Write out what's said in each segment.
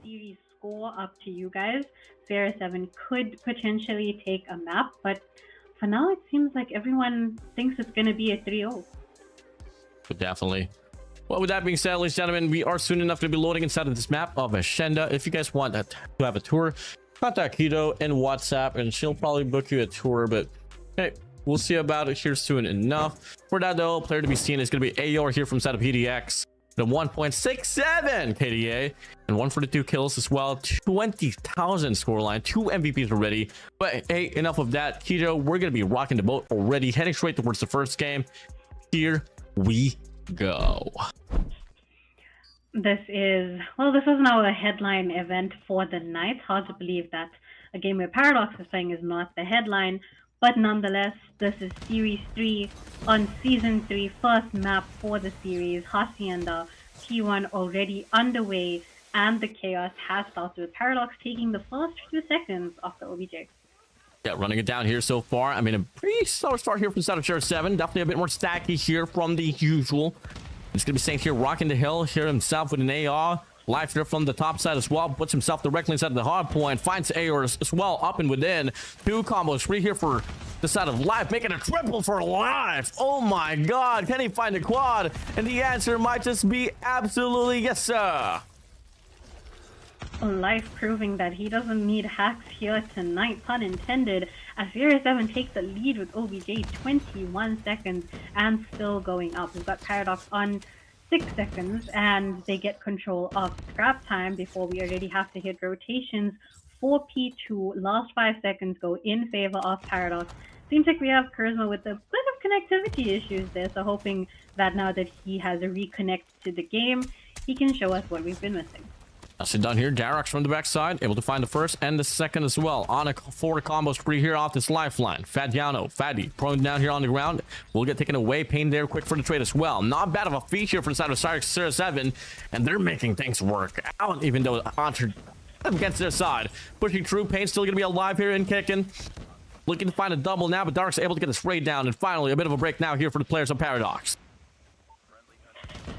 series score up to you guys. SYRIS could potentially take a map, but for now it seems like everyone thinks it's going to be a 3-0. Definitely. Well, with that being said, ladies and gentlemen, we are soon enough to be loading inside of this map of Ashenda. If you guys want to have a tour, contact Keto in WhatsApp and she'll probably book you a tour, but hey, we'll see about it here soon enough. For that though, player to be seen is going to be AOR here from inside of PDX. The 1.67 KDA and 142 kills as well, 20,000 scoreline, 2 MVPs already. But hey, enough of that. Keto, we're going to be rocking the boat already, heading straight towards the first game. Here we go. This is now a headline event for the night. Hard to believe that a game where Paradox is playing is not the headline, but nonetheless, this is Series 3 on Season 3, first map for the series. Hacienda T1 already underway, and the chaos has started with Paradox taking the first few seconds of the OBJ. Yeah, running it down here so far. I mean, a pretty slow start here from SYRIS 7. Definitely a bit more stacky here from the usual. It's going to be Saint here rocking the hill here himself with an AR. Life here from the top side as well. Puts himself directly inside of the hard point. Finds AR as well up and within. 2 combos free here for the side of Life. Making a triple for Life. Oh my god. Can he find a quad? And the answer might just be absolutely yes, sir. Life proving that he doesn't need hacks here tonight, pun intended, as SYRIS takes the lead with OBJ 21 seconds and still going up. We've got Paradox on 6 seconds and they get control of scrap time before we already have to hit rotations. 4 P2, last 5 seconds go in favor of Paradox. Seems like we have Charisma with a bit of connectivity issues there, so hoping that now that he has a reconnect to the game, he can show us what we've been missing. That's it done here. Darox from the backside, able to find the first and the second as well. On a 4 combos free here off this lifeline. Fadiano, Faddy, prone down here on the ground. Will get taken away. Pain there, quick for the trade as well. Not bad of a feature for the side of SYRIS 7, and they're making things work out, even though Entre against their side. Pushing through, Pain still going to be alive here and kicking. Looking to find a double now, but Dark's able to get the spray down, and finally a bit of a break now here for the players of Paradox.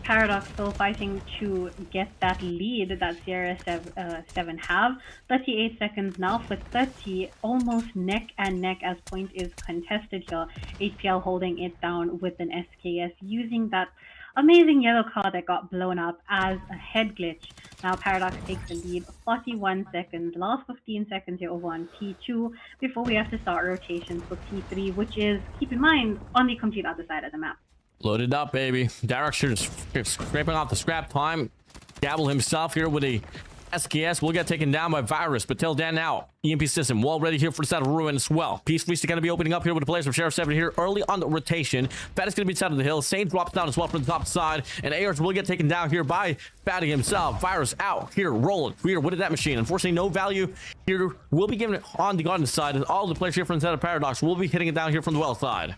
Paradox still fighting to get that lead that SYRIS 7 have. 38 seconds now for 30, almost neck and neck as point is contested here. HPL holding it down with an SKS using that amazing yellow card that got blown up as a head glitch. Now Paradox takes the lead, 41 seconds, last 15 seconds here over on P2 before we have to start rotations for P3, which is, keep in mind, on the complete other side of the map. Loaded up, baby. Darox here just scraping off the scrap time. Gabble himself here with a SKS will get taken down by Virus, but till then now, EMP system wall ready here for the side of Ruin as well. Peacefully going to be opening up here with the players of SYRIS 7 here early on the rotation. Fat is going to be inside of the hill. Saint drops down as well from the top side, and ARs will get taken down here by Fatty himself. Virus out here, rolling here with that machine. Unfortunately, no value here will be given on the garden side, and all the players here from the side of Paradox will be hitting it down here from the well side.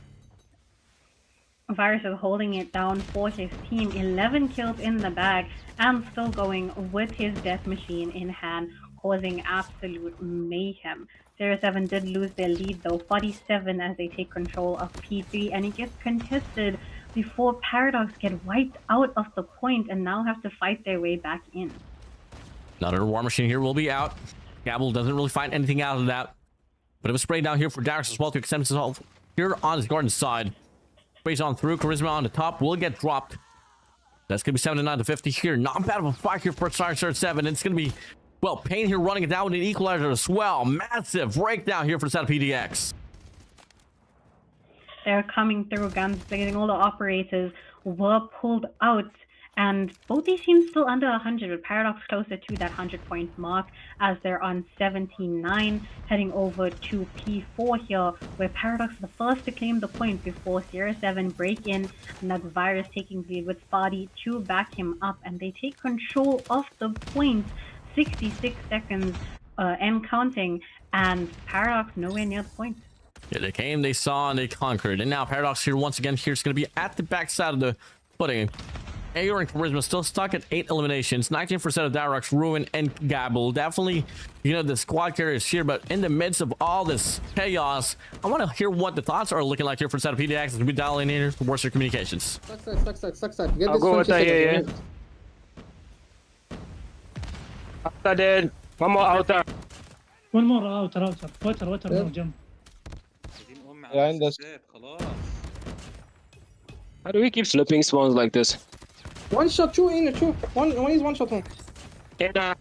Virus is holding it down for his team, 11 kills in the bag, and still going with his death machine in hand, causing absolute mayhem. SYRIS 7 did lose their lead though, 47 as they take control of P3, and it gets contested before Paradox get wiped out of the point and now have to fight their way back in. Another war machine here will be out. Gabble doesn't really find anything out of that, but it was sprayed down here for Darox as well to extend himself here on his garden side. Sprays on through, Charisma on the top will get dropped. That's gonna be 79 to 50 here. Not bad of a fight here for SYRIS 7. It's gonna be, well, Pain here running it down with an equalizer as well. Massive breakdown here for the side of PDX. They're coming through, guns blazing. All the operators were pulled out, and both these teams still under 100, with Paradox closer to that 100-point mark as they're on 79, heading over to P4 here, where Paradox is the first to claim the point before SYRIS 7 break in, and that's Virus taking the lead with Spotty to back him up, and they take control of the point, 66 seconds and counting, and Paradox nowhere near the point. Yeah, they came, they saw, and they conquered, and now Paradox here once again here is going to be at the backside of the footing. AOR and Charisma still stuck at 8 eliminations, 19% of Darox, Ruin, and Gabble. Definitely, you know, the squad carriers here, but in the midst of all this chaos, I want to hear what the thoughts are looking like here for the side of PDX as we dial in here for Worcester Communications. Sucks. I'll go with that, yeah. Outer dead. One more outer. One more outer. Water Yeah. no jump. Yeah, and that's How do we keep slipping spawns like this? one shot, two in, two. One is one shot. One. Inner.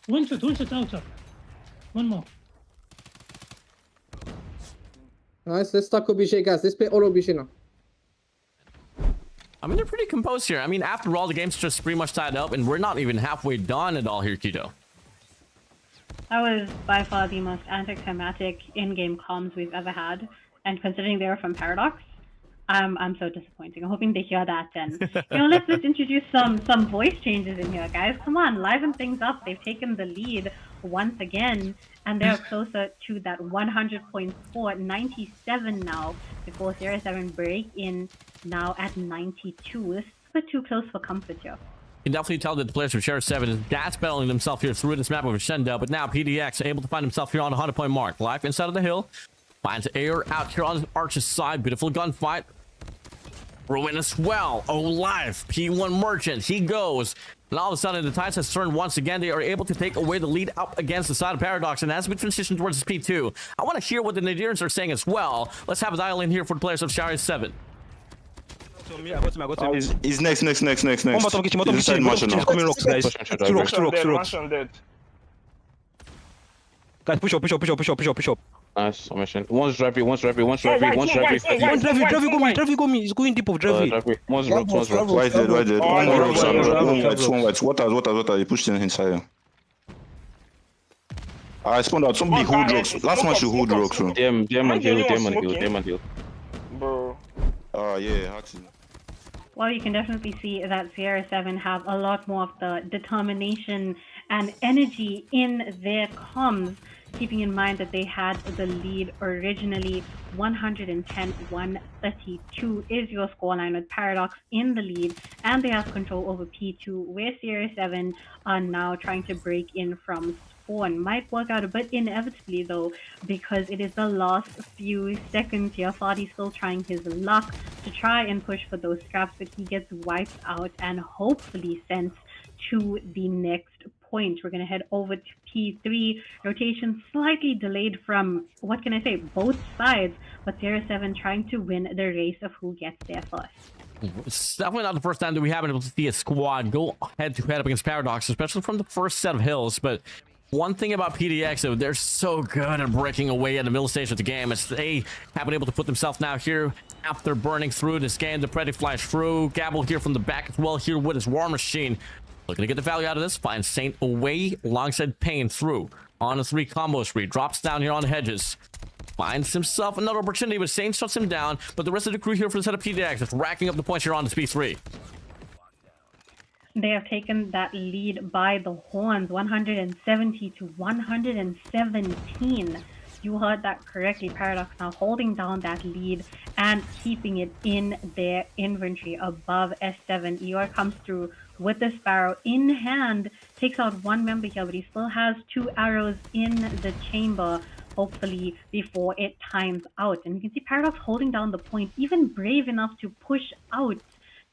One shot outer. One more. Nice. Let's start OBJ, guys. Let's play all OBJ now. I mean, they're pretty composed here. I mean, after all, the game's just pretty much tied up, and we're not even halfway done at all here, Keto. That was by far the most anticlimactic in-game comms we've ever had, and considering they were from Paradox, I'm so disappointing. I'm hoping they hear that, and let's introduce some voice changes in here, guys. Come on, liven things up. They've taken the lead once again, and they're closer to that 100.4, 97 now, before SYRIS 7 break in now at 92. This is a bit too close for comfort here. You can definitely tell that the players from SYRIS 7 is gas battling themselves here through this map of Shenda, but now PDX able to find himself here on a 100-point mark. Live inside of the hill, finds air out here on the Arch's side. Beautiful gunfight. Ruin as well. Oh, live. P1 Merchant. He goes. And all of a sudden, the tides has turned once again. They are able to take away the lead up against the side of Paradox. And as we transition towards this P2, I want to hear what the Nigerians are saying as well. Let's have a dial in here for the players of SYRIS 7. I got him. He's next. One bottom kitchen. He's coming rocks, guys. Two rocks. Guys, push up. Nice submission. One's driving. Drive, go me. He's going deep of driving. One's rocks. Why did? One rocks. One white. Water. He pushed in inside. I spawned out. Somebody hold rocks. Last one should hold rocks. Damn and heal. Bro. Yeah, actually. Well, you can definitely see that SYRIS 7 have a lot more of the determination and energy in their comms, keeping in mind that they had the lead originally. 110-132 is your scoreline with Paradox in the lead, and they have control over P2, where SYRIS 7 are now trying to break in from spawn. Might work out a bit inevitably though, because it is the last few seconds here. Fadi's still trying his luck to try and push for those scraps, but he gets wiped out and hopefully sent to the next point. We're going to head over to P3. Rotation slightly delayed from, what can I say, both sides, but SYRIS 7 trying to win the race of who gets there first. It's definitely not the first time that we haven't been able to see a squad go head-to-head up against Paradox, especially from the first set of hills. But one thing about PDX, though, they're so good at breaking away at the middle stage of the game, as they have been able to put themselves now here after burning through this game. The Pretty flash through. Gabble here from the back as well here with his War Machine. Looking to get the value out of this. Finds Saint away alongside Pain through on a 3 combo spree. Drops down here on the hedges. Finds himself another opportunity, but Saint shuts him down. But the rest of the crew here for the set of PDX is racking up the points here on this P3. They have taken that lead by the horns, 170-117. You heard that correctly. Paradox now holding down that lead and keeping it in their inventory above S7. Eeyore comes through with the Sparrow in hand, takes out one member here, but he still has 2 arrows in the chamber, hopefully before it times out. And you can see Paradox holding down the point, even brave enough to push out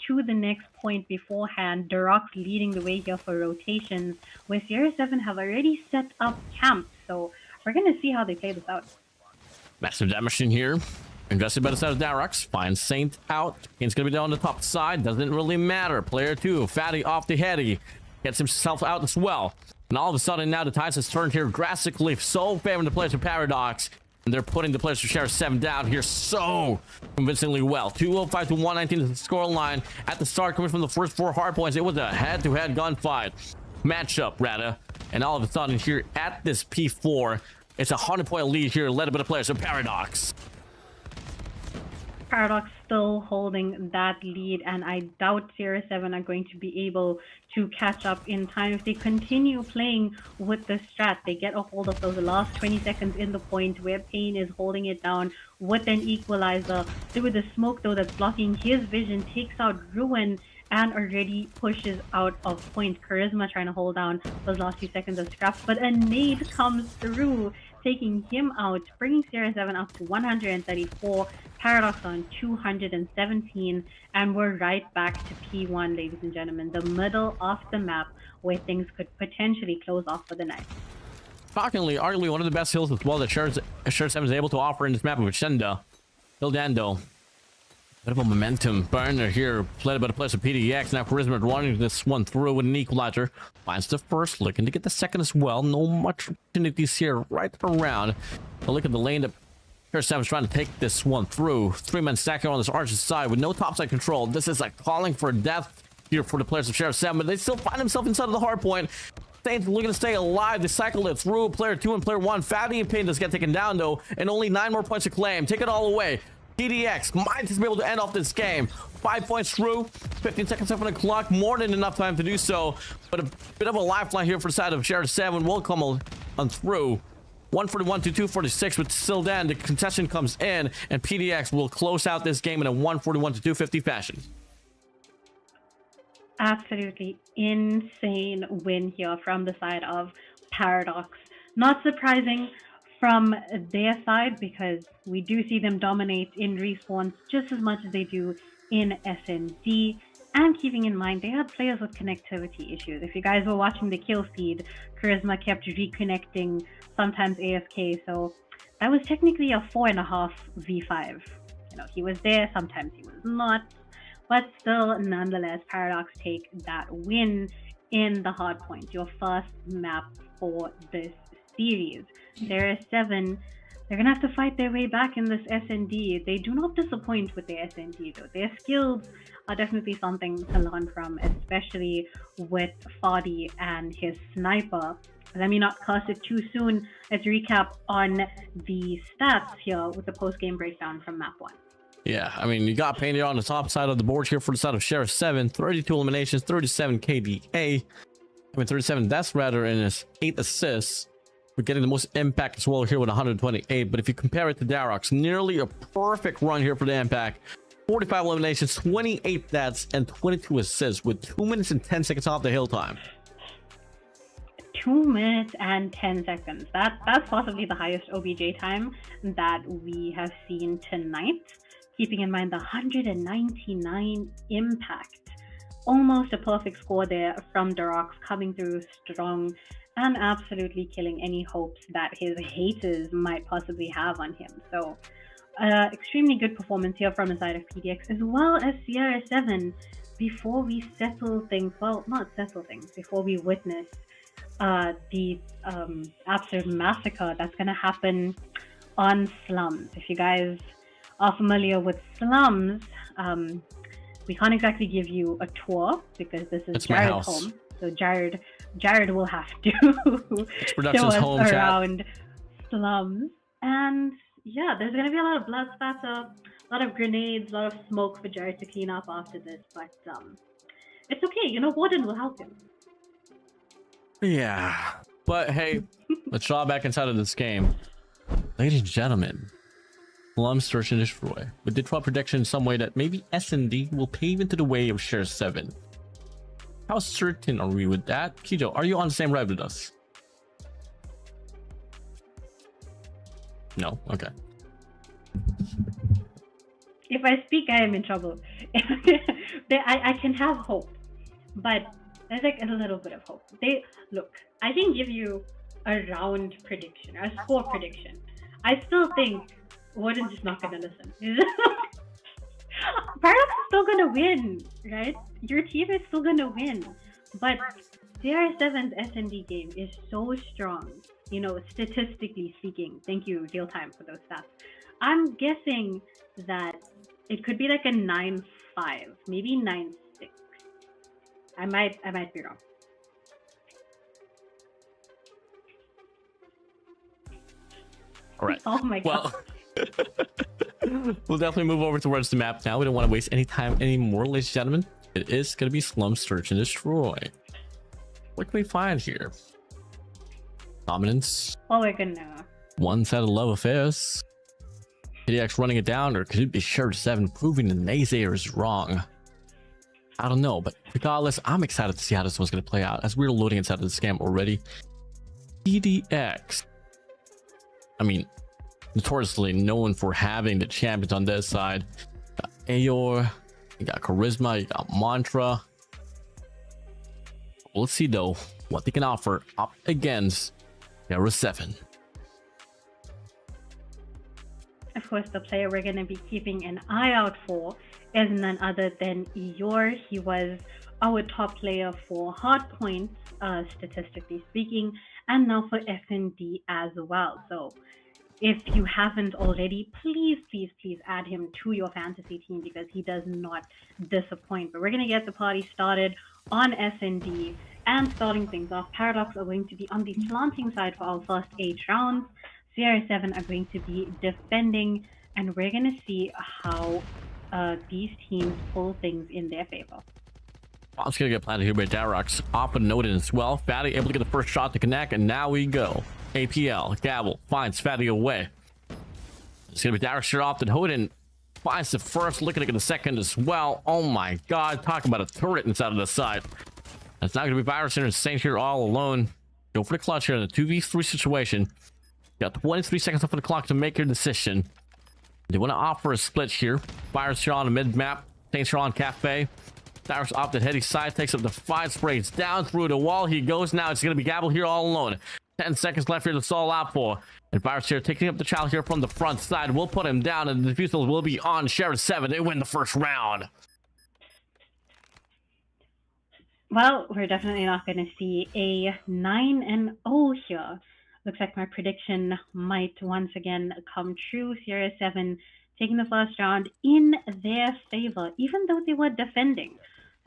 to the next point beforehand. Durox leading the way here for rotations, where SYRIS 7 have already set up camp. So we're going to see how they play this out. Massive damage in here. Invested by the side of Durox. Finds Saint out. He's going to be down on the top side. Doesn't really matter. Player 2, Fatty off the heady. Gets himself out as well. And all of a sudden now the tides has turned here drastically. So favoring the players of Paradox. And they're putting the players of SYRIS 7 down here so convincingly well. 205-119 is the score line at the start, coming from the first 4 hard points. It was a head-to-head gunfight. Matchup, rather. And all of a sudden here at this P4, it's a 100-point lead here, led by the players of Paradox. Paradox still holding that lead, and I doubt SYRIS 7 are going to be able to catch up in time if they continue playing with the strat. They get a hold of those last 20 seconds in the point where Pain is holding it down with an equalizer. Through the smoke though that's blocking his vision, takes out Ruin and already pushes out of point. Charisma trying to hold down those last few seconds of scraps, but a nade comes through, taking him out, bringing SYRIS 7 up to 134, Paradox on 217, and we're right back to P1, ladies and gentlemen, the middle of the map, where things could potentially close off for the night. Shockingly, arguably one of the best hills as well that Sheriff 7 is able to offer in this map of Shenda. Hildando. Bit of a momentum burner here, played by the players of PDX. Now Charisma running this one through with an equalizer. Finds the first, looking to get the second as well. No much opportunities here right around. But look at the lane that Sheriff 7 is trying to take this one through. 3-man stack here on this Archer's side with no topside control. This is like calling for death here for the players of Sheriff 7, but they still find themselves inside of the hard point. Saints looking to stay alive. They cycle it through. Player 2 and player 1. Fatty and Payne does get taken down though, and only 9 more points to claim. Take it all away. PDX might just be able to end off this game. 5 points through. 15 seconds left on the clock. More than enough time to do so. But a bit of a lifeline here for the side of Sheriff 7 will come on through. 141 to 246, but still then the contestant comes in, and PDX will close out this game in a 141 to 250 fashion. Absolutely insane win here from the side of Paradox. Not surprising from their side, because we do see them dominate in respawns just as much as they do in SND. And keeping in mind, they had players with connectivity issues. If you guys were watching the kill feed, Charisma kept reconnecting, sometimes AFK, so that was technically a 4.5 v5. You know, he was there, sometimes he was not. But still, nonetheless, Paradox take that win in the Hardpoint, your first map for this series. SYRIS 7, they're gonna have to fight their way back in this SND. They do not disappoint with their SND though. Their skills are definitely something to learn from, especially with Fadi and his sniper. Let me not curse it too soon. Let's recap on the stats here with the post-game breakdown from map 1. Yeah, I mean, you got painted on the top side of the board here for the side of Sheriff 7. 32 eliminations, 37 KDA. I mean, 37 deaths rather, and his 8 assists. We're getting the most impact as well here with 128. But if you compare it to Darox, nearly a perfect run here for the impact. 45 eliminations, 28 deaths, and 22 assists with 2 minutes and 10 seconds off the hill time. 2 minutes and 10 seconds. That's possibly the highest OBJ time that we have seen tonight. Keeping in mind the 199 impact. Almost a perfect score there from Darox, coming through strong and absolutely killing any hopes that his haters might possibly have on him. So extremely good performance here from the side of PDX, as well as SYRIS 7, before we settle things, well, not settle things, before we witness the absolute massacre that's going to happen on Slums. If you guys are familiar with Slums, we can't exactly give you a tour because this is Jared's home. So Jared will have to show us around Slums. And yeah, there's gonna be a lot of blood spatter, a lot of grenades, a lot of smoke for Jared to clean up after this. But it's okay, you know, Warden will help him. Yeah, but hey, let's draw back inside of this game. Ladies and gentlemen, Slum Search and Destroy. We did draw prediction in some way that maybe S&D will pave into the way of Sheriff 7. How certain are we with that? Kijo, are you on the same ride with us? No? Okay. If I speak, I am in trouble. I can have hope, but there's like a little bit of hope. Look, I can give you a round prediction, a score prediction. I still think Warden's just not gonna listen. Paradox is still gonna win, right? Your team is still gonna win, but CR7's SND game is so strong, you know, statistically speaking. Thank you, real time, for those stats. I'm guessing that it could be like a 9-5, maybe 9-6. I might be wrong. All right. Oh my god. We'll definitely move over towards the map now. We don't want to waste any time anymore, ladies and gentlemen. It is going to be Slum Search and Destroy. What can we find here? Dominance. Oh, we're gonna. One set of love affairs. PDX running it down, or could it be Sheriff 7 proving the naysayers wrong? I don't know, but regardless, I'm excited to see how this one's going to play out as we're loading inside of this game already. PDX. I mean, notoriously known for having the champions on this side. You got Ayor, you got Charisma, you got Mantra. We'll see though what they can offer up against SYRIS 7. Of course, the player we're going to be keeping an eye out for is none other than Eeyore. He was our top player for Hardpoint, statistically speaking, and now for S&D as well. So if you haven't already, please add him to your fantasy team because he does not disappoint. But we're going to get the party started on S&D, and starting things off, Paradox are going to be on the planting side for our first 8 rounds. SYRIS 7 are going to be defending, and we're going to see how these teams pull things in their favor. Bomb's gonna get planted here by Darox. Off and Noted as well. Fatty able to get the first shot to connect, and now we go. APL, Gavel finds Fatty away. It's gonna be Darox here off, and Hoden finds the first, looking to get the second as well. Oh my god, talking about a turret inside of the side. It's not gonna be Virus and Saint here all alone. Go for the clutch here in a 2v3 situation. Got 23 seconds left on the clock to make your decision. They want to offer a split here. Virus here on the mid map. Saints here on Cafe. Cyrus off the heady side, takes up the 5 sprays down through the wall. He goes now. It's going to be Gabble here all alone. 10 seconds left here to stall out for. And Virus here taking up the child here from the front side. We'll put him down, and the defusal will be on SYRIS 7. They win the first round. Well, we're definitely not going to see a 9-0 here. Looks like my prediction might once again come true. SYRIS 7 taking the first round in their favor, even though they were defending.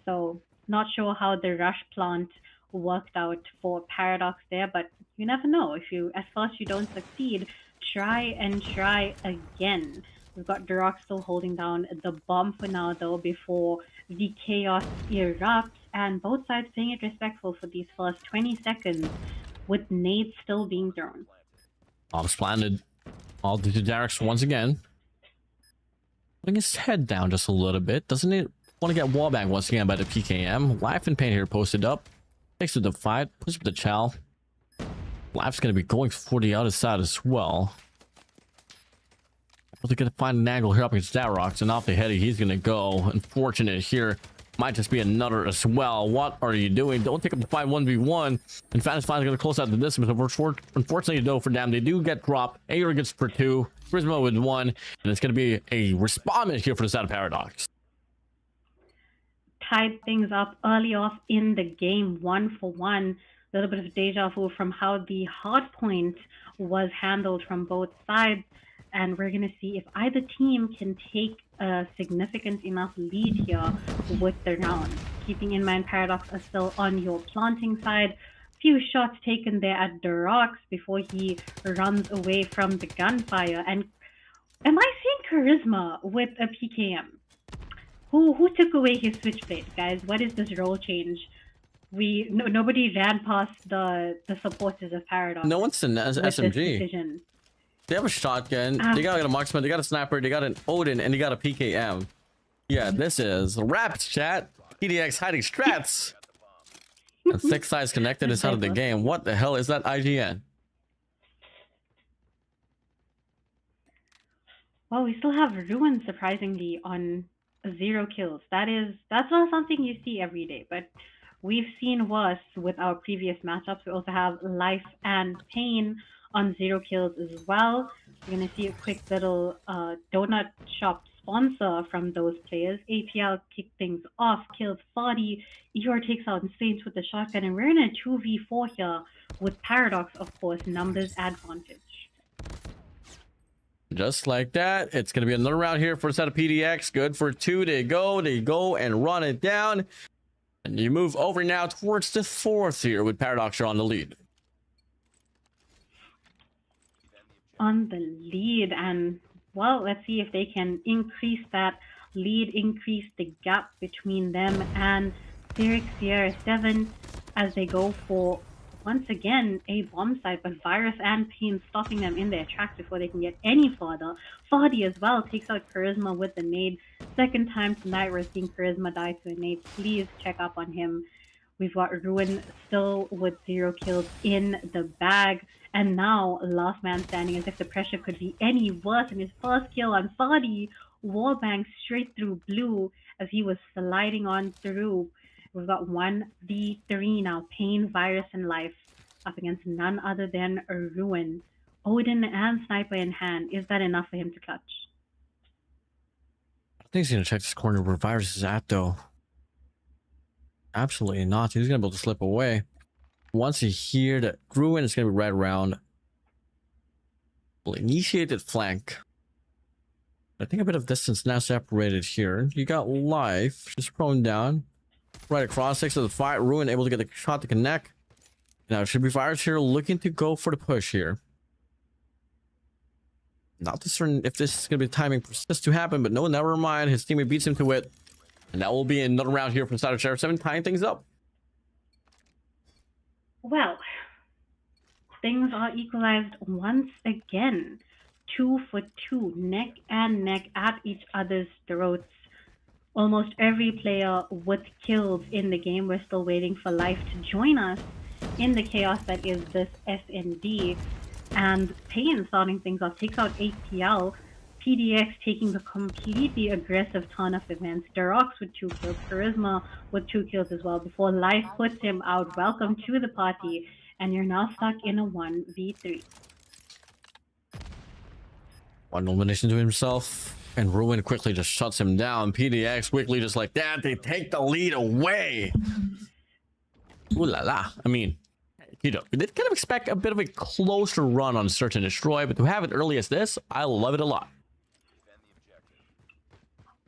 So not sure how the rush plant worked out for Paradox there, but you never know. If you at first you don't succeed, try and try again. We've got Duroc still holding down the bomb for now though before the chaos erupts, and both sides playing it respectful for these first 20 seconds with nades still being thrown. Bomb's planted. All due to Darox once again. Putting his head down just a little bit. Doesn't it want to get wallbang once again by the PKM? Life and Pain here posted up. Takes to the fight. Puts up the Chow. Life's going to be going for the other side as well. They're going to find an angle here up against Darox, and off the heady he's going to go. Unfortunate here. Might just be another as well. What are you doing? Don't take up the 5-1v1. And Fantasy finally going to close out the distance. Unfortunately, though, for them, they do get dropped. Ayer gets for 2. Prisma with 1. And it's going to be a respondent here for the side of Paradox. Tied things up early off in the game, 1-for-1. A little bit of deja vu from how the hardpoint was handled from both sides. And we're going to see if either team can take a significant enough lead here with the round. Keeping in mind Paradox are still on your planting side. Few shots taken there at Durox before he runs away from the gunfire. And am I seeing Charisma with a PKM? Who took away his switchblade, guys? What is this role change? Nobody ran past the supporters of Paradox. No one's in SMG. They have a shotgun, they got a marksman, they got a sniper, they got an Odin, and they got a PKM. Yeah, this is Raps chat. PDX hiding strats. And 6 sides connected is out of the game. What the hell is that IGN? Well, we still have Ruin surprisingly on 0 kills. That's not something you see every day, but we've seen worse with our previous matchups. We also have Life and Pain on 0 kills as well. We're going to see a quick little donut shop sponsor from those players. APL kicked things off, killed 40. ER takes out Saints with the shotgun, and we're in a 2v4 here with Paradox, of course, numbers advantage. Just like that, it's going to be another round here for a set of PDX. Good for 2. They go and run it down. And you move over now towards the 4th here with Paradox on the lead. On the lead, and well, let's see if they can increase that lead, increase the gap between them and SYRIS 7 as they go for once again a bomb site, but Virus and Pain stopping them in their tracks before they can get any further. Fardy as well takes out Charisma with the nade. Second time tonight we're seeing Charisma die to a nade. Please check up on him. We've got Ruin still with 0 kills in the bag. And now, last man standing, as if the pressure could be any worse. And his first kill on Fardy, wallbang straight through blue as he was sliding on through. We've got 1v3 now. Pain, Virus, and Life up against none other than Ruin. Odin and Sniper in hand. Is that enough for him to clutch? I think he's going to check this corner where Virus is at, though. Absolutely not. He's going to be able to slip away. Once he hears that Ruin is going to be right around. Will initiate that flank. I think a bit of distance now separated here. You got Life just prone down. Right across next to the fight. Ruin able to get the shot to connect. Now it should be Virus here looking to go for the push here. Not too certain if this is going to be timing for this to happen, but no, never mind. His teammate beats him to it. And that will be another round here from the side of Sheriff 7, tying things up. Well, things are equalized once again. 2 for 2, neck and neck at each other's throats. Almost every player with kills in the game. We're still waiting for Life to join us in the chaos that is this SND. And Pain starting things off, takes out APL. PDX taking the completely aggressive ton of events. Durox with 2 kills, Charisma with 2 kills as well before Life puts him out. Welcome to the party, and you're now stuck in a 1v3. One elimination to himself, and Ruin quickly just shuts him down. PDX quickly just like that, they take the lead away. Ooh la la. I mean, you know, we did kind of expect a bit of a closer run on Search and Destroy, but to have it early as this, I love it a lot.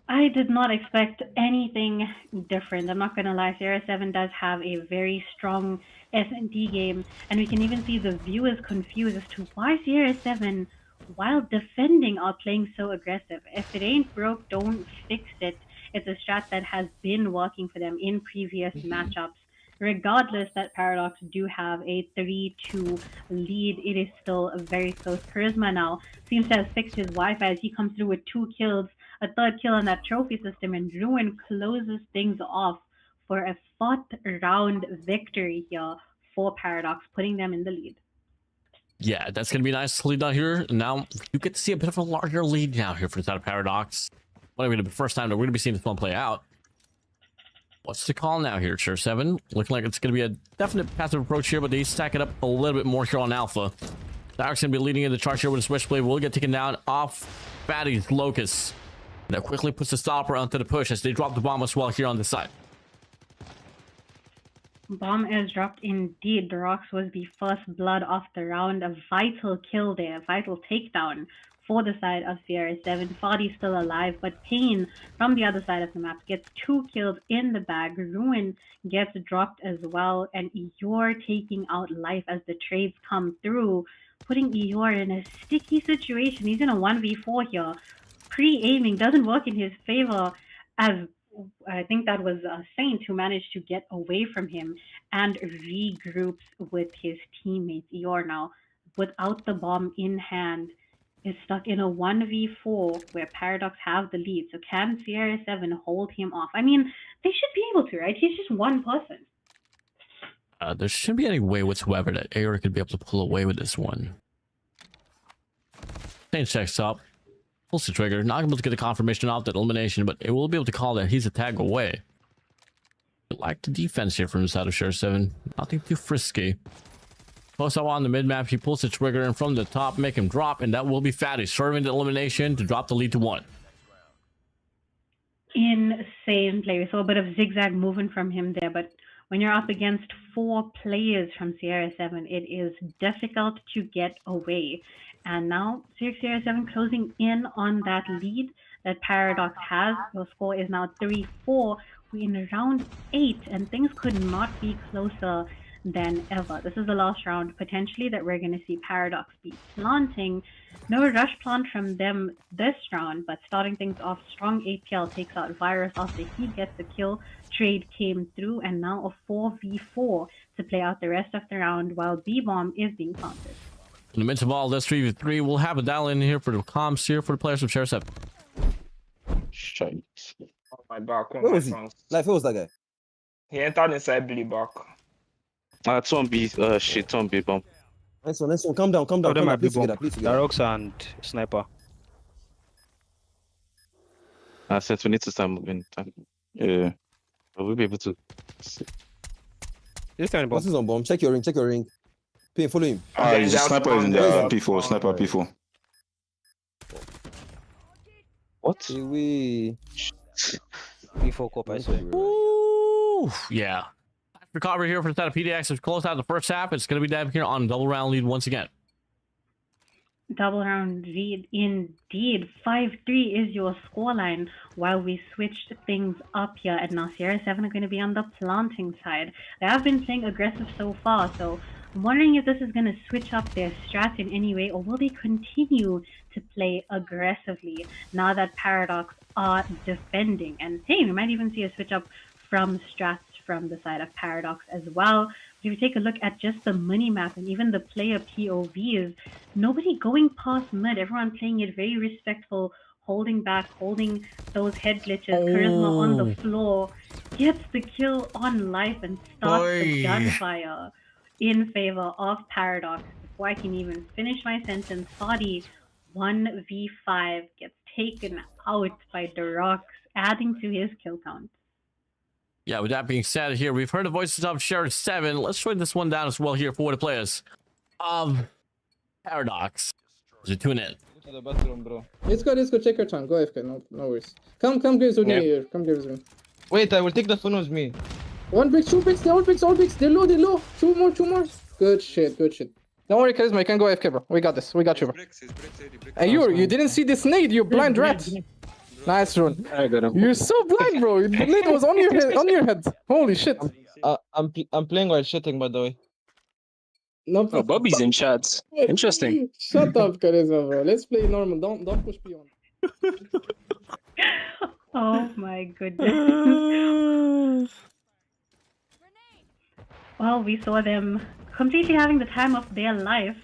I did not expect anything different. I'm not going to lie. Sierra 7 does have a very strong S&D game, and we can even see the viewers confused as to why Sierra 7, while defending, are playing so aggressive. If it ain't broke, don't fix it. It's a strat that has been working for them in previous matchups. Regardless that Paradox do have a 3-2 lead, it is still very close. Charisma now seems to have fixed his Wi-Fi as he comes through with 2 kills, a 3rd kill on that trophy system, and Ruin closes things off for a 4th round victory here for Paradox, putting them in the lead. Yeah, that's going to be nice to lead out here. Now, you get to see a bit of a larger lead now here for the side of Paradox. Well, I mean, the first time that we're going to be seeing this one play out. What's the call now here, Sheriff 7? Looking like it's going to be a definite passive approach here, but they stack it up a little bit more here on Alpha. Dark's going to be leading in the charge here with a Switchblade. Will get taken down off Fatty's Locust. And that quickly puts the stopper onto the push as they drop the bomb as well here on the side. Bomb is dropped indeed. Durox was the first blood of the round. A vital kill there, a vital takedown for the side of Sierra 7. Fadi's still alive, but Pain from the other side of the map gets 2 kills in the bag. Ruin gets dropped as well, and Eeyore taking out Life as the trades come through, putting Eeyore in a sticky situation. He's in a 1v4 here. Pre-aiming doesn't work in his favor, as I think that was Saint who managed to get away from him and regroups with his teammates. Eeyore now, without the bomb in hand, is stuck in a 1v4 where Paradox have the lead. So can Sierra 7 hold him off? I mean, they should be able to, right? He's just one person. There shouldn't be any way whatsoever that AR could be able to pull away with this one. Saint checks up. Pulls the trigger. Not able to get a confirmation off that elimination, but it will be able to call that he's a tag away. I like the defense here from the side of Sheriff 7. Nothing too frisky. Post up on the mid-map, he pulls the trigger and from the top, make him drop, and that will be Fatty serving the elimination to drop the lead to 1. Insane play. We saw a bit of zigzag movement from him there, but when you're up against 4 players from Sierra 7, it is difficult to get away. And now Sierra 7 closing in on that lead that Paradox has. The score is now 3-4. We're in round 8, and things could not be closer than ever. This is the last round potentially that we're going to see Paradox be planting. No rush plant from them this round, but starting things off strong. APL takes out Virus after he gets the kill. Trade came through, and now a 4v4 to play out the rest of the round while B-Bomb is being planted. In the midst of all this 3v3, we'll have a dial in here for the comms here for the players of Sheriff 7. Shite. Oh my back. Where was he? Like, where was that guy? He entered inside Billy back. It's on B, shit, on B bomb. Nice one. Calm down. Oh, they might be Please bomb. together, please together. Darox and Sniper. Since we need to start moving time. Yeah. We'll be able to. This kind of What's his on bomb? Check your ring, check your ring. Pin, follow him. Ah, he's a sniper in the Yeah. P4. Sniper P4. What? We. Before Cop, I swear. Ooh, yeah. Recovery here for the side of PDX. It's close out the first half. It's going to be down here on double round lead once again. Double round lead indeed. 5-3 is your scoreline while we switched things up here. And now Sierra 7 are going to be on the planting side. They have been playing aggressive so far, so I'm wondering if this is going to switch up their strat in any way, or will they continue to play aggressively now that Paradox are defending? And hey, we might even see a switch up from strats from the side of Paradox as well. If you take a look at just the mini-map and even the player POVs, nobody going past mid, everyone playing it very respectful, holding back, holding those head glitches. Charisma on the floor gets the kill on life and starts the gunfire in favor of Paradox. Before I can even finish my sentence, Fadi 1v5 gets taken out by Durox, adding to his kill count. Yeah, with that being said here, we've heard the voices of Sheriff 7. Let's shut this one down as well here for the players of Paradox. So tune in. To the bathroom, bro. Let's go, check your time. Go AFK, no worries. Come, Graves with me here. Come, Graves with me. Wait, I will take the phone with me. One brick, two bricks, all bricks. They're low. Two more. Good shit. Don't worry, Charisma, you can go AFK, bro. We got this. We got you, bro. Hey, you didn't see this nade, you blind rat. Nice run. I got him. You're so blind, bro. The nade was on your head. Holy shit. I'm playing while shitting, by the way. No, Oh, Bobby's in chats. Interesting. Shut up, Charisma, bro. Let's play normal. Don't push beyond. Oh my goodness. Well, we saw them completely having the time of their life,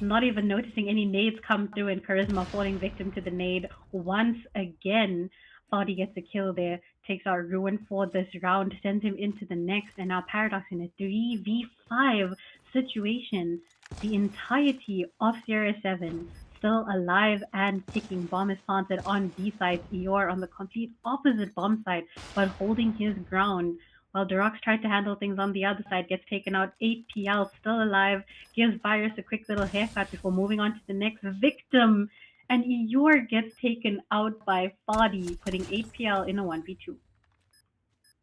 not even noticing any nades come through, and Charisma falling victim to the nade once again. Fadi gets a kill there, takes our Ruin for this round, sends him into the next, and now Paradox in a 3v5 situation. The entirety of Sierra 7 still alive and ticking. Bomb is planted on B side. Eeyore on the complete opposite bomb side, but holding his ground. While Durox tried to handle things on the other side, gets taken out. 8PL still alive, gives Virus a quick little haircut before moving on to the next victim. And Eeyore gets taken out by Fadi, putting 8PL in a 1v2.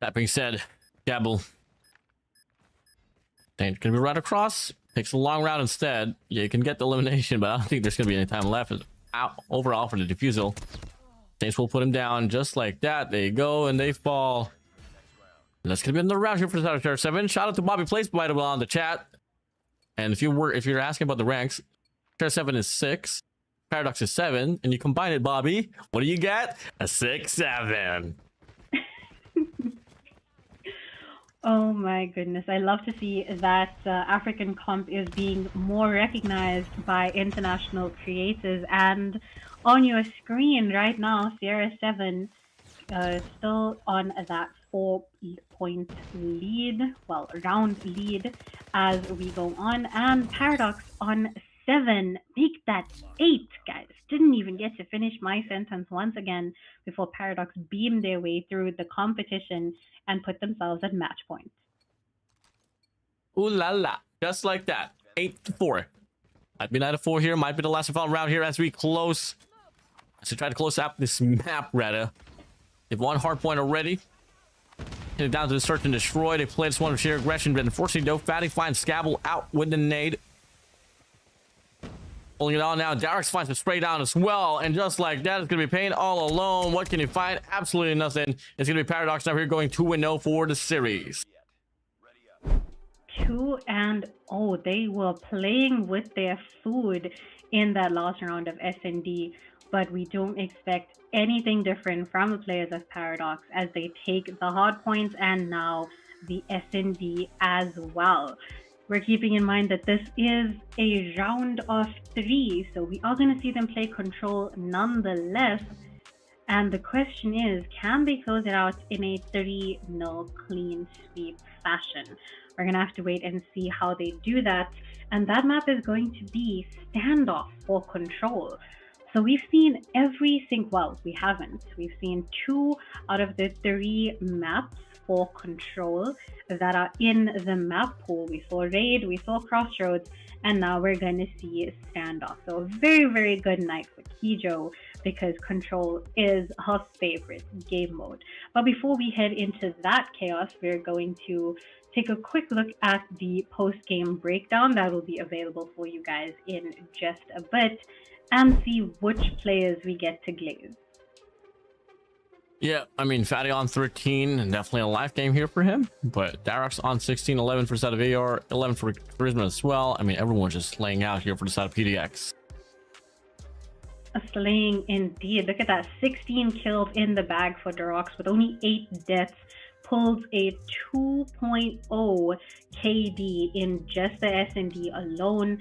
That being said, Gabble. Ain't gonna be right across. Takes a long round instead. Yeah, you can get the elimination, but I don't think there's gonna be any time left overall for the defusal. Saints will put him down just like that. There you go, and they fall. That's gonna be another round here for the Sheriff 7. Shout out to Bobby Place, by the way, on the chat. And if you're asking about the ranks, Sheriff 7 is 6, Paradox is 7, and you combine it, Bobby. What do you get? A 6-7. Oh my goodness, I love to see that African comp is being more recognized by international creators. And on your screen right now, Sierra 7 still on that 4-point lead, well, round lead as we go on. And Paradox on 7, make that 8, guys. Didn't even get to finish my sentence once again before Paradox beamed their way through the competition and put themselves at match point. Ooh la la. Just like that. 8-4. Might be 9-4 here. Might be the last and final round here as we close. As we try to close out this map, rather. They've won Hardpoint already. Headed down to the search and destroy. They play this one with sheer aggression, but unfortunately, no Fatty finds Scabble out with the nade. Pulling it on now. Darix finds a spray down as well. And just like that, it's going to be Pain all alone. What can you find? Absolutely nothing. It's going to be Paradox now here going 2-0 for the series. 2-0. They were playing with their food in that last round of S&D. But we don't expect anything different from the players of Paradox as they take the hard points and now the S&D as well. We're keeping in mind that this is a round of 3, so we are going to see them play control nonetheless. And the question is, can they close it out in a 3-0 clean sweep fashion? We're going to have to wait and see how they do that. And that map is going to be standoff for control. So we've seen every single, well, we haven't. We've seen 2 out of the 3 maps for Control that are in the map pool. We saw Raid, we saw Crossroads, and now we're going to see Standoff. So a very, very good night for Kijo because Control is her favorite game mode. But before we head into that chaos, we're going to take a quick look at the post-game breakdown that will be available for you guys in just a bit and see which players we get to glaze. Yeah, I mean, Fatty on 13, and definitely a life game here for him. But Darrock's on 16, 11 for the side of AR, 11 for Charisma as well. I mean, everyone's just laying out here for the side of PDX. A slaying indeed. Look at that, 16 kills in the bag for Darrock's with only 8 deaths. Pulls a 2.0 KD in just the S&D alone.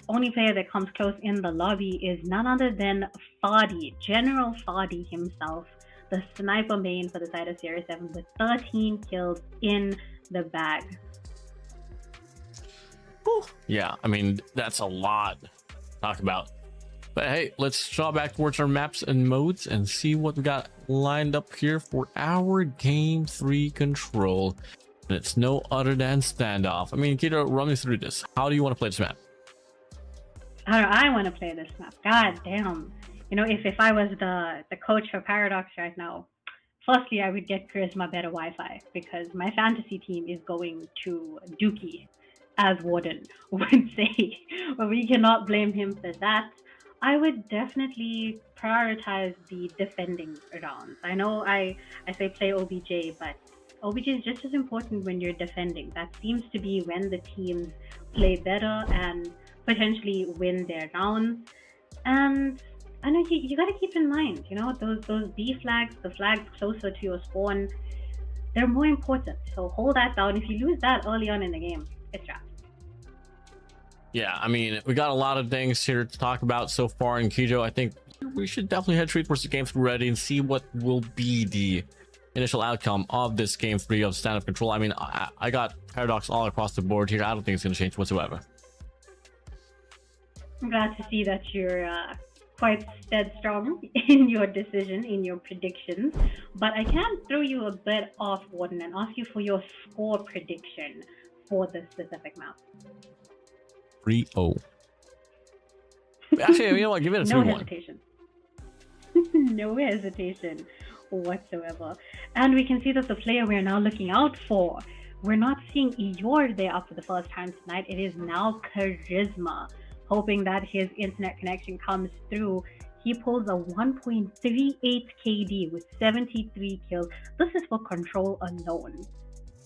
Only player that comes close in the lobby is none other than Fadi, General Fadi himself, the sniper main for the side of Series 7 with 13 kills in the bag. Whew. Yeah, I mean, that's a lot to talk about. But hey, let's draw back towards our maps and modes and see what we got lined up here for our Game 3 Control. And it's no other than Standoff. I mean, Kito, run me through this. How do you want to play this map? How do I want to play this map? God damn. You know, if I was the coach for Paradox right now, firstly, I would get Charisma better Wi-Fi because my fantasy team is going to Dookie, as Warden would say. But we cannot blame him for that. I would definitely prioritize the defending rounds. I know I say play OBJ, but OBJ is just as important when you're defending. That seems to be when the teams play better and potentially win their rounds. And I know you got to keep in mind, you know, those B flags, the flags closer to your spawn, they're more important. So hold that down. If you lose that early on in the game, it's wrapped. Yeah, I mean, we got a lot of things here to talk about so far in Kijo. I think we should definitely head straight towards the Game 3 ready and see what will be the initial outcome of this Game 3 of Standoff Control. I mean, I got Paradox all across the board here. I don't think it's going to change whatsoever. I'm glad to see that you're quite steadstrong in your decision, in your predictions. But I can throw you a bit off, Warden, and ask you for your score prediction for this specific map. 3-0. Actually, you know what? Give it a 3-1. No hesitation. No hesitation whatsoever. And we can see that the player we're now looking out for, we're not seeing Eeyore there up for the first time tonight. It is now Charisma. Hoping that his internet connection comes through. He pulls a 1.38 KD with 73 kills. This is for Control alone,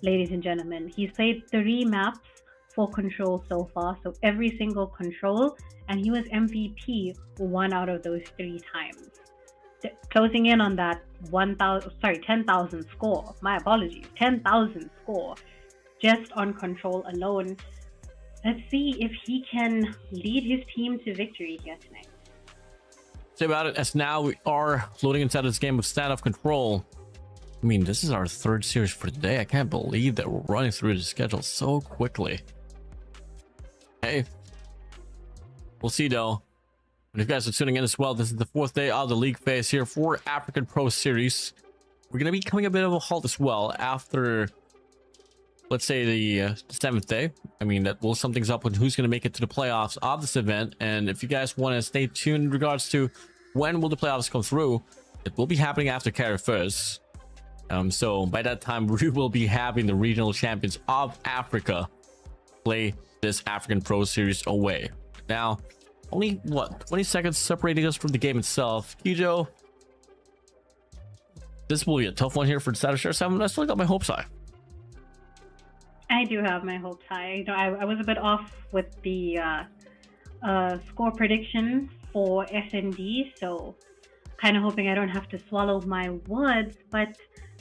ladies and gentlemen. He's played 3 maps for Control so far, so every single Control, and he was MVP 1 out of those 3 times. Closing in on that 10,000 score. My apologies, 10,000 score just on Control alone. Let's see if he can lead his team to victory here tonight. Say about it, as now we are loading inside this game of Standoff Control. I mean, this is our 3rd series for today. I can't believe that we're running through the schedule so quickly. Hey, we'll see though. And if you guys are tuning in as well, this is the 4th day of the league phase here for African Pro Series. We're going to be coming a bit of a halt as well after, let's say, the 7th day. I mean, that will sum things up with who's going to make it to the playoffs of this event. And if you guys want to stay tuned in regards to when will the playoffs come through, it will be happening after Carry First. So by that time, we will be having the regional champions of Africa play this African Pro Series away. Now, only what, 20 seconds separating us from the game itself. Kijo, this will be a tough one here for the side of Share 7. I still got my hopes high. I do have my hopes high. You know, I was a bit off with the score prediction for S&D, so kind of hoping I don't have to swallow my words. But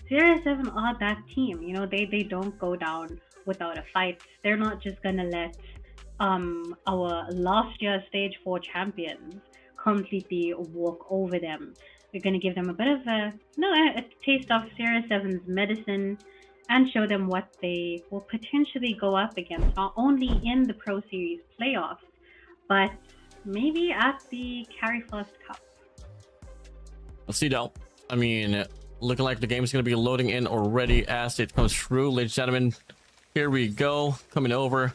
Series 7 are that team. You know, they don't go down without a fight. They're not just gonna let our last year stage 4 champions completely walk over them. We're gonna give them a bit of a taste of Series 7's medicine and show them what they will potentially go up against, not only in the Pro Series playoffs, but maybe at the Carry First Cup. Let's see though. I mean, Looking like the game's going to be loading in already as it comes through. Ladies and gentlemen, here we go. Coming over.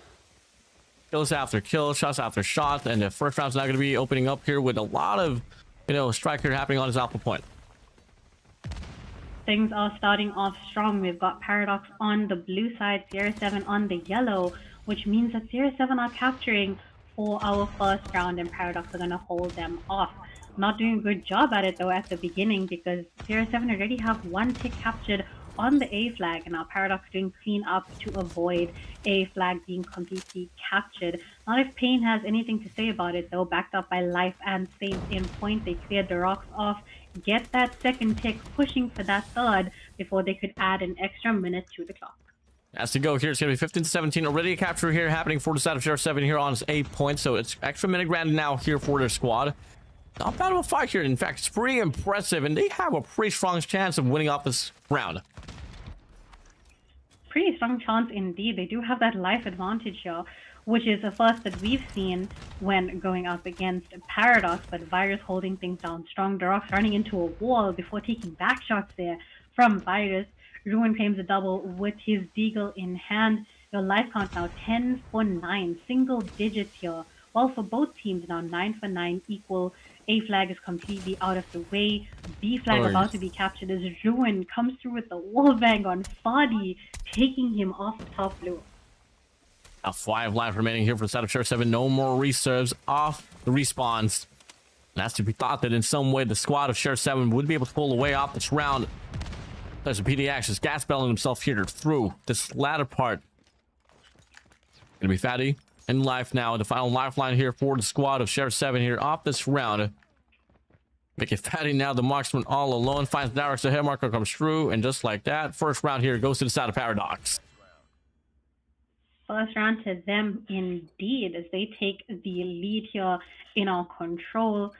Kills after kill, shots after shot. And the first round's now going to be opening up here with a lot of, strike here happening on his alpha point. Things are starting off strong. We've got Paradox on the blue side, Sierra 7 on the yellow, which means that Sierra 7 are capturing for our first round and Paradox are going to hold them off. Not doing a good job at it though at the beginning because Sierra 7 already have one tick captured on the A flag and now Paradox doing clean up to avoid A flag being completely captured. Not if Pain has anything to say about it though, backed up by Life and Saint in point. They cleared the rocks off, get that second tick, pushing for that third before they could add an extra minute to the clock. As to go here, it's going to be 15-17. Already a capture here happening for the side of Sierra 7 here on his 8 points. So it's extra minute grand now here for their squad. Not bad of a fight here. In fact, it's pretty impressive, and they have a pretty strong chance of winning off this round. Pretty strong chance indeed. They do have that life advantage here, which is the first that we've seen when going up against Paradox, but Virus holding things down strong. Durox running into a wall before taking back shots there from Virus. Ruin claims a double with his deagle in hand. Your life count now 10 for 9, single digits here. Well, for both teams now 9 for 9 equal. A flag is completely out of the way. B flag about to be captured as Ruin comes through with the wall bang on Fadi, taking him off the top blue. Now 5 lives remaining here for the side of Sierra 7. No more reserves off the respawns. And that's to be thought that in some way the squad of Sierra 7 would be able to pull away off this round. There's a PDX just gas belling himself here through this latter part. Gonna be Fatty in life now. The final lifeline here for the squad of Sierra 7 here off this round. Make it Fatty now, the marksman all alone. Finds Darix, the head marker comes through, and just like that, first round here goes to the side of Paradox. First round to them indeed, as they take the lead here in our control.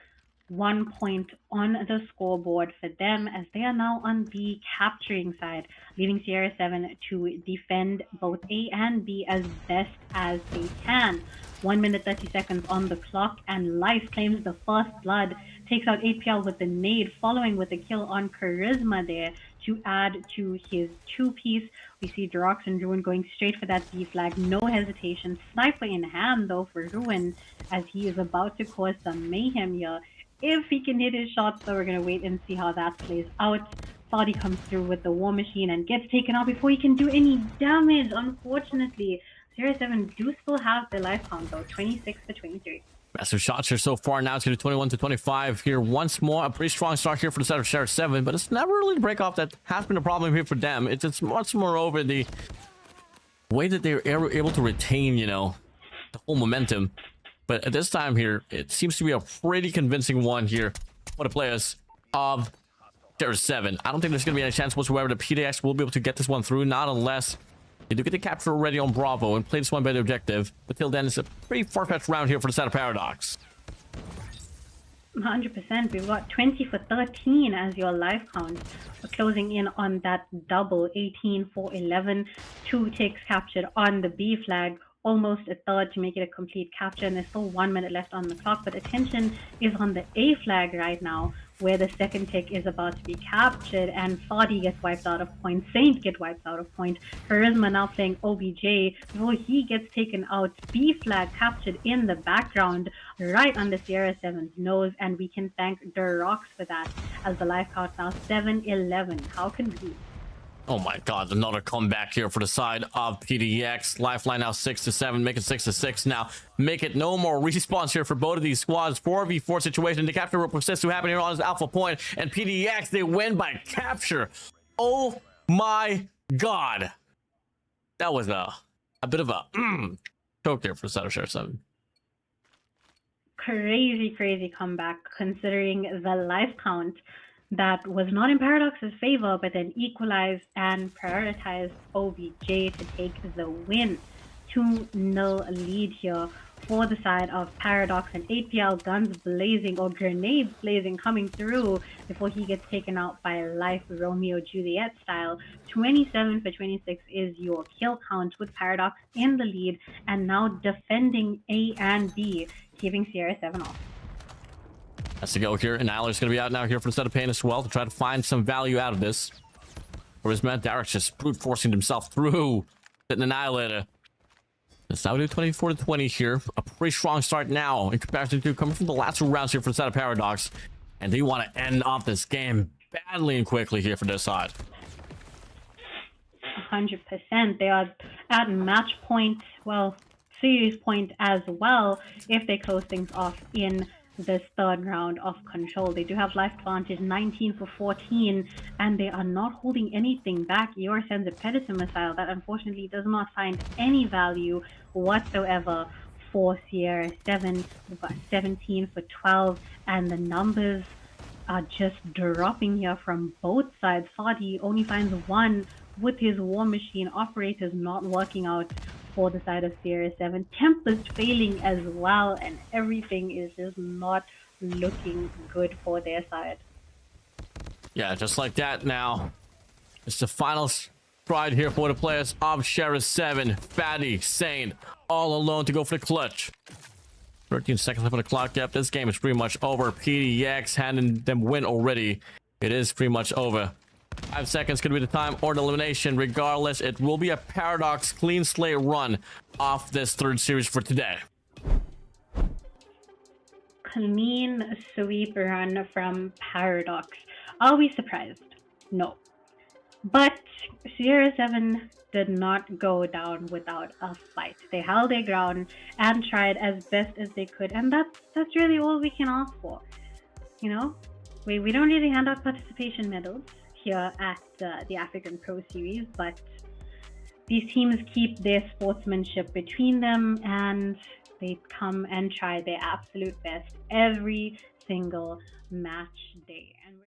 1 point on the scoreboard for them as they are now on the capturing side, leaving Sierra 7 to defend both A and B as best as they can. 1 minute 30 seconds on the clock, and Life claims the first blood, takes out 8PL with the nade, following with a kill on Charisma there to add to his 2-piece. We see Durox and Ruin going straight for that B flag, no hesitation. Sniper in hand though for Ruin as he is about to cause some mayhem here. If he can hit his shots, though, we're going to wait and see how that plays out. Fadi comes through with the War Machine and gets taken out before he can do any damage, unfortunately. Sierra 7 do still have the life count, though, 26 to 23. Massive shots here so far. Now it's going to be 21 to 25 here once more. A pretty strong start here for the side of Sierra 7, but it's never really the breakoff that has been a problem here for them. It's much more over the way that they're able to retain, the whole momentum. But at this time here, it seems to be a pretty convincing one here for the players of Sierra 7. I don't think there's going to be any chance whatsoever that PDX will be able to get this one through, not unless they do get the capture already on Bravo and play this one by the objective. But till then, it's a pretty far-fetched round here for the side of Paradox. 100%. We've got 20 for 13 as your life count. We're closing in on that double, 18 for 11. 2 ticks captured on the B flag. Almost a third to make it a complete capture, and there's still 1 minute left on the clock, but attention is on the A flag right now, where the second tick is about to be captured, and Fadi gets wiped out of point, Saint gets wiped out of point, Charisma now playing OBJ before he gets taken out. B flag captured in the background right under Sierra 7's nose, and we can thank Durox for that, as the life count now 7-11. How can we? Oh my god, another comeback here for the side of PDX. Lifeline now 6 to 7, make it 6 to 6 now. Make it no more respawns here for both of these squads. 4v4 situation. The capture will persist to happen here on his alpha point, and PDX, they win by capture. Oh my god. That was a bit of a choke there for the side of Sierra 7. Crazy comeback considering the life count that was not in Paradox's favor, but then equalized and prioritized OBJ to take the win. 2-0 lead here for the side of Paradox, and 8PL guns blazing or grenades blazing coming through before he gets taken out by Life, Romeo Juliet style. 27 for 26 is your kill count, with Paradox in the lead and now defending A and B, keeping Sierra 7 off. Has to go here. Annihilator's going to be out now here for the set of pain as well to try to find some value out of this. For his man, Derek's just brute forcing himself through the Annihilator. It's now 24-20 here. A pretty strong start now in comparison to coming from the last 2 rounds here for the set of Paradox. And they want to end off this game badly and quickly here for this side. 100%. They are at match point, well, series point as well, if they close things off in this 3rd round of control. They do have life advantage 19 for 14, and they are not holding anything back. Eor sends a Predator missile that unfortunately does not find any value whatsoever for Sierra 7. We've got 17 for 12, and the numbers are just dropping here from both sides. Fadi only finds 1 with his War Machine. Operators not working out for the side of Sierra 7. Tempest failing as well, and everything is just not looking good for their side. Yeah, just like that now. It's the final stride here for the players of SYRIS 7. Fatty, Sane, all alone to go for the clutch. 13 seconds left on the clock. Yep, this game is pretty much over. PDX handing them win already. It is pretty much over. 5 seconds could be the time or the elimination. Regardless, it will be a Paradox clean slate run off this 3rd series for today. Clean sweep run from Paradox. Are we surprised? No. But Sierra 7 did not go down without a fight. They held their ground and tried as best as they could, and that's really all we can ask for. You know, we don't really hand out participation medals here at the African Pro Series, but these teams keep their sportsmanship between them, and they come and try their absolute best every single match day. And